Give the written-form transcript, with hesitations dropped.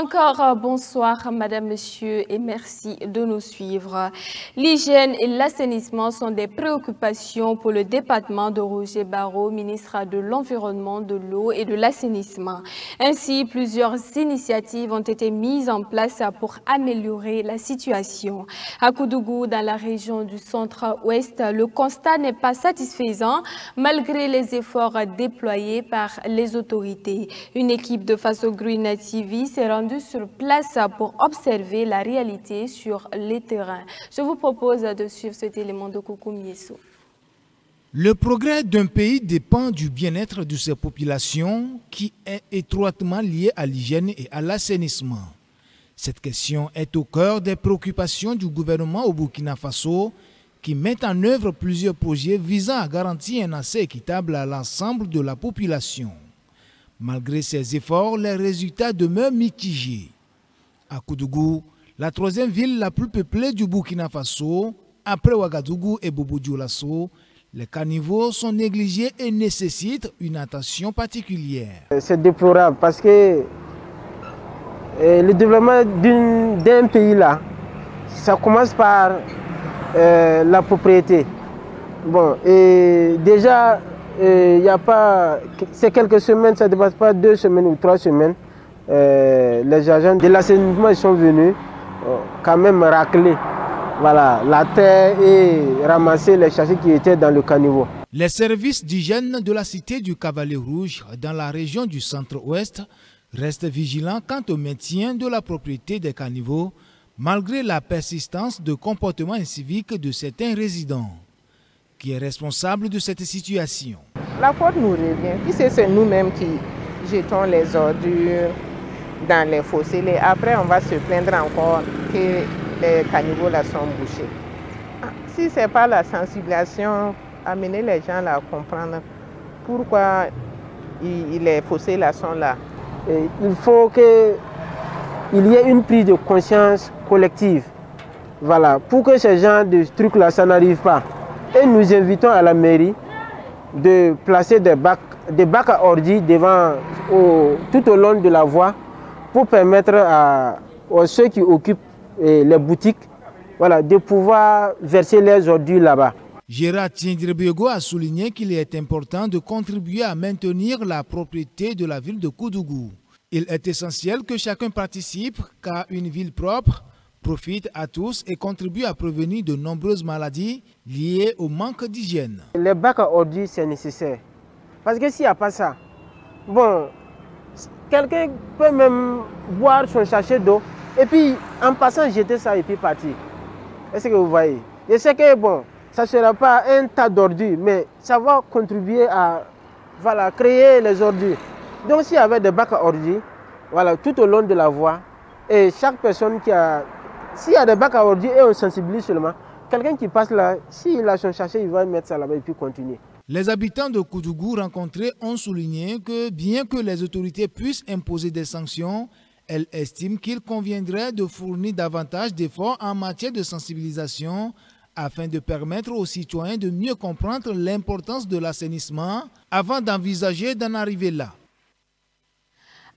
Encore bonsoir Madame, Monsieur et merci de nous suivre. L'hygiène et l'assainissement sont des préoccupations pour le département de Roger Barreau, ministre de l'Environnement, de l'Eau et de l'Assainissement. Ainsi, plusieurs initiatives ont été mises en place pour améliorer la situation. À Koudougou, dans la région du centre-ouest, le constat n'est pas satisfaisant malgré les efforts déployés par les autorités. Une équipe de Faso Green TV s'est rendue sur place pour observer la réalité sur les terrains. Je vous propose de suivre cet élément de Coucou Miesso. Le progrès d'un pays dépend du bien-être de ses populations qui est étroitement lié à l'hygiène et à l'assainissement. Cette question est au cœur des préoccupations du gouvernement au Burkina Faso qui met en œuvre plusieurs projets visant à garantir un accès équitable à l'ensemble de la population. Malgré ces efforts, les résultats demeurent mitigés. À Koudougou, la troisième ville la plus peuplée du Burkina Faso, après Ouagadougou et Bobo-Dioulasso, les caniveaux sont négligés et nécessitent une attention particulière. C'est déplorable parce que le développement d'un pays là, ça commence par la propriété. Bon, et déjà, il n'y a pas, c'est quelques semaines, ça ne dépasse pas 2 semaines ou 3 semaines, les agents de l'assainissement sont venus quand même racler la terre et ramasser les sachets qui étaient dans le caniveau. Les services d'hygiène de la cité du Cavalier Rouge dans la région du centre-ouest restent vigilants quant au maintien de la propriété des caniveaux malgré la persistance de comportements inciviques de certains résidents. Qui est responsable de cette situation? La faute nous revient, puisque c'est nous-mêmes qui jetons les ordures dans les fossés. Et après, on va se plaindre encore que les caniveaux là sont bouchés. Si ce n'est pas la sensibilisation, amener les gens là à comprendre pourquoi les fossés là sont là. Et il faut qu'il y ait une prise de conscience collective. Pour que ce genre de trucs là, ça n'arrive pas. Et nous invitons à la mairie de placer des bacs à ordi tout au long de la voie pour permettre à ceux qui occupent les boutiques de pouvoir verser les ordures là-bas. Gérard Tiendrebego a souligné qu'il est important de contribuer à maintenir la propriété de la ville de Koudougou. Il est essentiel que chacun participe car une ville propre profite à tous et contribue à prévenir de nombreuses maladies liées au manque d'hygiène. Les bacs à ordures, c'est nécessaire. Parce que s'il n'y a pas ça, bon, quelqu'un peut même boire son sachet d'eau et puis en passant jeter ça et puis partir. Est-ce que vous voyez? Je sais que bon, ça ne sera pas un tas d'ordures, mais ça va contribuer à créer les ordures. Donc s'il y avait des bacs à ordures, tout au long de la voie, et chaque personne qui a... S'il y a des bacs à ordures et on sensibilise seulement, quelqu'un qui passe là, s'il a son sachet, il va mettre ça là-bas et puis continuer. Les habitants de Koudougou rencontrés ont souligné que bien que les autorités puissent imposer des sanctions, elles estiment qu'il conviendrait de fournir davantage d'efforts en matière de sensibilisation afin de permettre aux citoyens de mieux comprendre l'importance de l'assainissement avant d'envisager d'en arriver là.